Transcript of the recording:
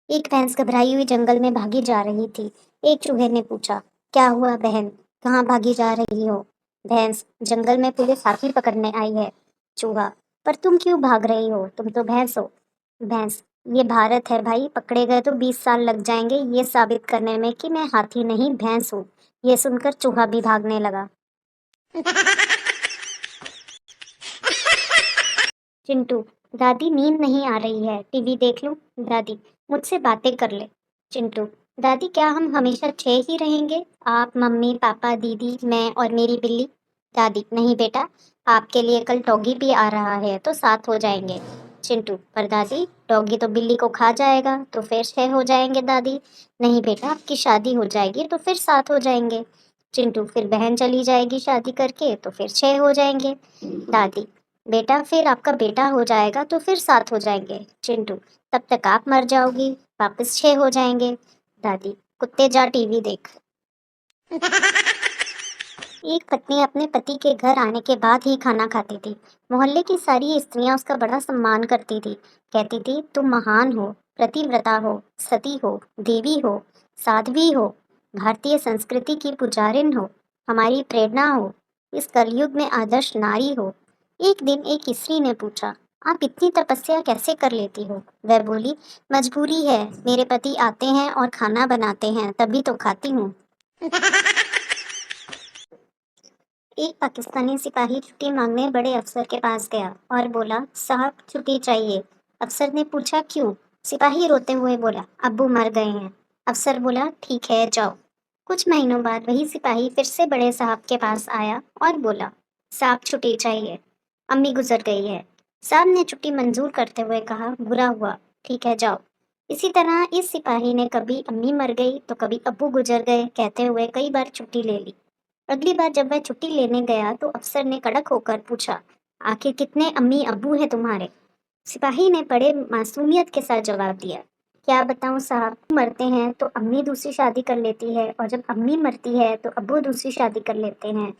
एक भैंस घबराई हुई जंगल में भागी जा रही थी। एक चूहे ने पूछा, क्या हुआ बहन, कहाँ भागी जा रही हो? भैंस, जंगल में पुलिस हाथी पकड़ने आई है। चूहा, पर तुम क्यों भाग रही हो, तुम तो भैंस हो। भैंस, ये भारत है भाई, पकड़े गए तो 20 साल लग जाएंगे ये साबित करने में कि मैं हाथी नहीं भैंस हूँ। ये सुनकर चूहा भी भागने लगा। चिंटू, दादी नींद नहीं आ रही है, टीवी देख लूं? दादी, मुझसे बातें कर ले। चिंटू, दादी क्या हम हमेशा 6 ही रहेंगे? आप, मम्मी, पापा, दीदी, मैं और मेरी बिल्ली? दादी, नहीं बेटा, आपके लिए कल डॉगी भी आ रहा है तो 7 हो जाएंगे। चिंटू, पर दादी, डॉगी तो बिल्ली को खा जाएगा तो फिर 6 हो जाएंगे दादी। नहीं बेटा, आपकी शादी हो जाएगी तो फिर 7 हो जाएंगे। चिंटू, फिर बहन चली जाएगी शादी करके तो फिर 6 हो जाएंगे। दादी, बेटा फिर आपका बेटा हो जाएगा तो फिर 7 हो जाएंगे। चिंटू, तब तक आप मर जाओगी, वापस 6 हो जाएंगे। दादी, कुत्ते जा टीवी देख। एक पत्नी अपने पति के घर आने के बाद ही खाना खाती थी। मोहल्ले की सारी स्त्रियां उसका बड़ा सम्मान करती थी। कहती थी, तुम महान हो, प्रतिव्रता हो, सती हो, देवी हो, साध्वी हो, भारतीय संस्कृति की पुजारिन हो, हमारी प्रेरणा हो, इस कलयुग में आदर्श नारी हो। एक दिन एक स्त्री ने पूछा, आप इतनी तपस्या कैसे कर लेती हो? वह बोली, मजबूरी है, मेरे पति आते हैं और खाना बनाते हैं तभी तो खाती हूँ। एक पाकिस्तानी सिपाही छुट्टी मांगने बड़े अफसर के पास गया और बोला, साहब छुट्टी चाहिए। अफसर ने पूछा, क्यों? सिपाही रोते हुए बोला, अब्बू मर गए हैं। अफसर बोला, ठीक है जाओ। कुछ महीनों बाद वही सिपाही फिर से बड़े साहब के पास आया और बोला, साहब छुट्टी चाहिए, अम्मी गुजर गई है। साहब ने छुट्टी मंजूर करते हुए कहा, बुरा हुआ, ठीक है जाओ। इसी तरह इस सिपाही ने कभी अम्मी मर गई तो कभी अब्बू गुजर गए कहते हुए कई बार छुट्टी ले ली। अगली बार जब वह छुट्टी लेने गया तो अफसर ने कड़क होकर पूछा, आखिर कितने अम्मी अब्बू हैं तुम्हारे? सिपाही ने बड़े मासूमियत के साथ जवाब दिया, क्या बताऊं साहब, मरते हैं तो अम्मी दूसरी शादी कर लेती है और जब अम्मी मरती है तो अब्बू दूसरी शादी कर लेते हैं।